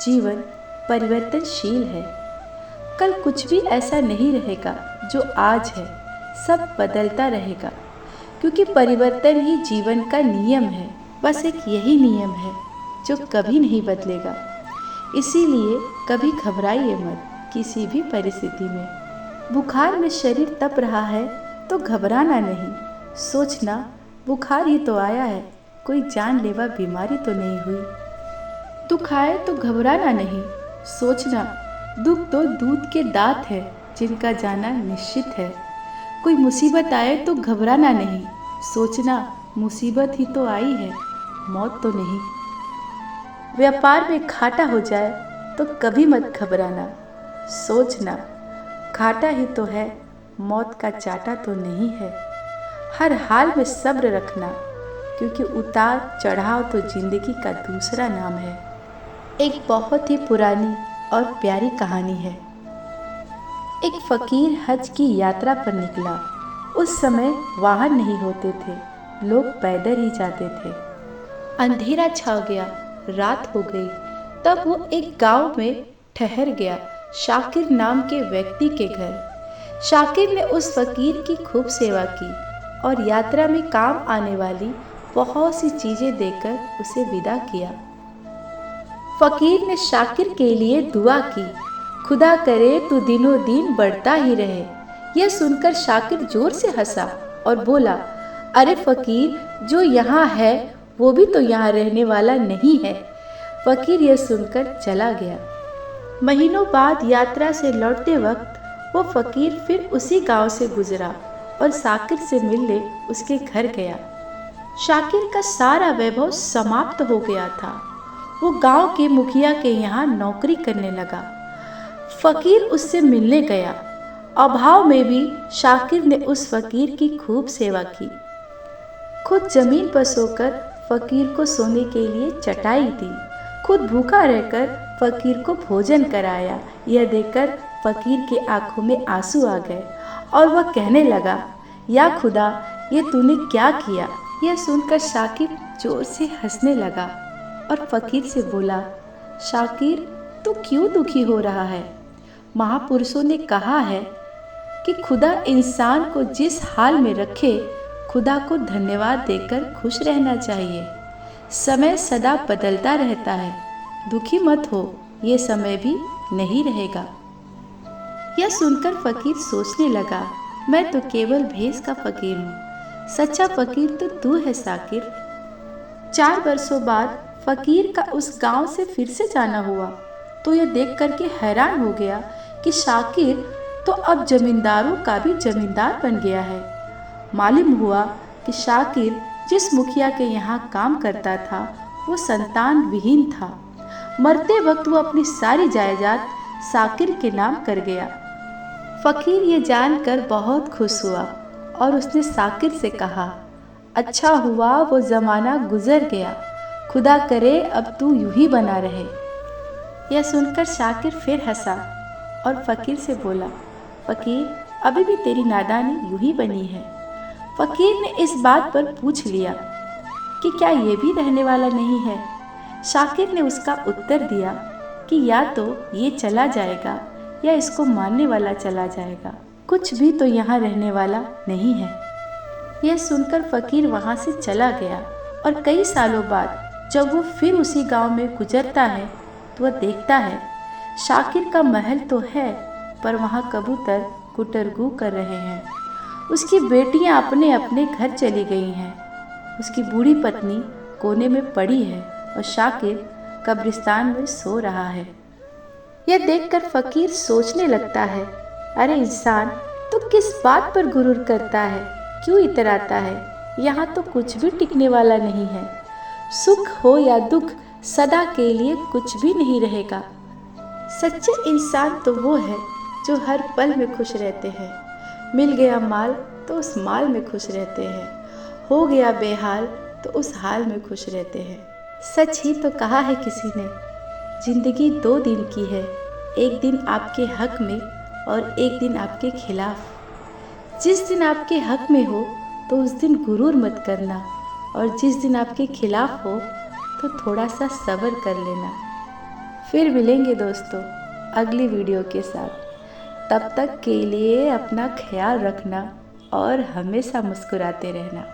जीवन परिवर्तनशील है। कल कुछ भी ऐसा नहीं रहेगा जो आज है, सब बदलता रहेगा, क्योंकि परिवर्तन ही जीवन का नियम है। बस एक यही नियम है जो कभी नहीं बदलेगा। इसीलिए कभी घबराइए मत किसी भी परिस्थिति में। बुखार में शरीर तप रहा है तो घबराना नहीं, सोचना बुखार ही तो आया है, कोई जानलेवा बीमारी तो नहीं हुई। दुख आए तो घबराना नहीं, सोचना दुख तो दूध के दांत है जिनका जाना निश्चित है। कोई मुसीबत आए तो घबराना नहीं, सोचना मुसीबत ही तो आई है, मौत तो नहीं। व्यापार में घाटा हो जाए तो कभी मत घबराना, सोचना घाटा ही तो है, मौत का चाटा तो नहीं है। हर हाल में सब्र रखना, क्योंकि उतार चढ़ाव तो जिंदगी का दूसरा नाम है। एक बहुत ही पुरानी और प्यारी कहानी है। एक फकीर हज की यात्रा पर निकला। उस समय वाहन नहीं होते थे, लोग पैदल ही जाते थे। अंधेरा छा गया, रात हो गई। तब वो एक गांव में ठहर गया, शाकिर नाम के व्यक्ति के घर। शाकिर ने उस फकीर की खूब सेवा की और यात्रा में काम आने वाली बहुत सी चीजें देकर उसे विदा किया। फकीर ने शाकिर के लिए दुआ की, खुदा करे तू दिनों दिन बढ़ता ही रहे। यह सुनकर शाकिर जोर से हंसा और बोला, अरे फकीर, जो यहाँ है वो भी तो यहाँ रहने वाला नहीं है। फकीर यह सुनकर चला गया। महीनों बाद यात्रा से लौटते वक्त वो फकीर फिर उसी गांव से गुजरा और शाकिर से मिलने उसके घर गया। शाकिर का सारा वैभव समाप्त हो गया था। वो गांव के मुखिया के यहाँ नौकरी करने लगा। फकीर उससे मिलने गया। अभाव में भी शाकिर ने उस फकीर की खूब सेवा की। खुद जमीन पर सोकर फकीर को सोने के लिए चटाई दी, खुद भूखा रहकर फकीर को भोजन कराया। यह देखकर फकीर के आंखों में आंसू आ गए और वह कहने लगा, या खुदा, ये तूने क्या किया। यह सुनकर शाकिर जोर से हंसने लगा और फकीर से बोला, शाकिर, तू क्यों दुखी हो रहा है। महापुरुषों ने कहा है कि खुदा इंसान को जिस हाल में रखे, खुदा को धन्यवाद देकर खुश रहना चाहिए। समय सदा बदलता रहता है, दुखी मत हो, ये समय भी नहीं रहेगा। यह सुनकर फकीर सोचने लगा, मैं तो केवल भेष का फकीर हूँ, सच्चा फकीर तो तू है शाकिर। 4 वर्षों बाद फकीर का उस गांव से फिर से जाना हुआ तो यह देख करके हैरान हो गया कि शाकिर तो अब जमींदारों का भी जमींदार बन गया है। मालूम हुआ कि शाकिर जिस मुखिया के यहाँ काम करता था वो संतान विहीन था। मरते वक्त वो अपनी सारी जायदाद शाकिर के नाम कर गया। फकीर ये जानकर बहुत खुश हुआ और उसने शाकिर से कहा, अच्छा हुआ वो ज़माना गुजर गया, खुदा करे अब तू यूं ही बना रहे। यह सुनकर शाकिर फिर हंसा और फकीर से बोला, फकीर, अभी भी तेरी नादानी यूं ही बनी है। फकीर ने इस बात पर पूछ लिया कि क्या ये भी रहने वाला नहीं है। शाकिर ने उसका उत्तर दिया कि या तो ये चला जाएगा या इसको मानने वाला चला जाएगा, कुछ भी तो यहाँ रहने वाला नहीं है। यह सुनकर फकीर वहाँ से चला गया और कई सालों बाद जब वो फिर उसी गांव में गुजरता है तो वह देखता है शाकिर का महल तो है, पर वहाँ कबूतर गुटरगू कर रहे हैं। उसकी बेटियाँ अपने अपने घर चली गई हैं। उसकी बूढ़ी पत्नी कोने में पड़ी है और शाकिर कब्रिस्तान में सो रहा है। यह देखकर फकीर सोचने लगता है, अरे इंसान, तू किस बात पर गुरूर करता है, क्यों इतराता है। यहाँ तो कुछ भी टिकने वाला नहीं है। सुख हो या दुख, सदा के लिए कुछ भी नहीं रहेगा। सच्चे इंसान तो वो है जो हर पल में खुश रहते हैं। मिल गया माल तो उस माल में खुश रहते हैं, हो गया बेहाल तो उस हाल में खुश रहते हैं। सच ही तो कहा है किसी ने, जिंदगी 2 दिन की है, एक दिन आपके हक में और एक दिन आपके खिलाफ। जिस दिन आपके हक में हो तो उस दिन गुरूर मत करना, और जिस दिन आपके खिलाफ हो तो थोड़ा सा सब्र कर लेना। फिर मिलेंगे दोस्तों अगली वीडियो के साथ। तब तक के लिए अपना ख्याल रखना और हमेशा मुस्कुराते रहना।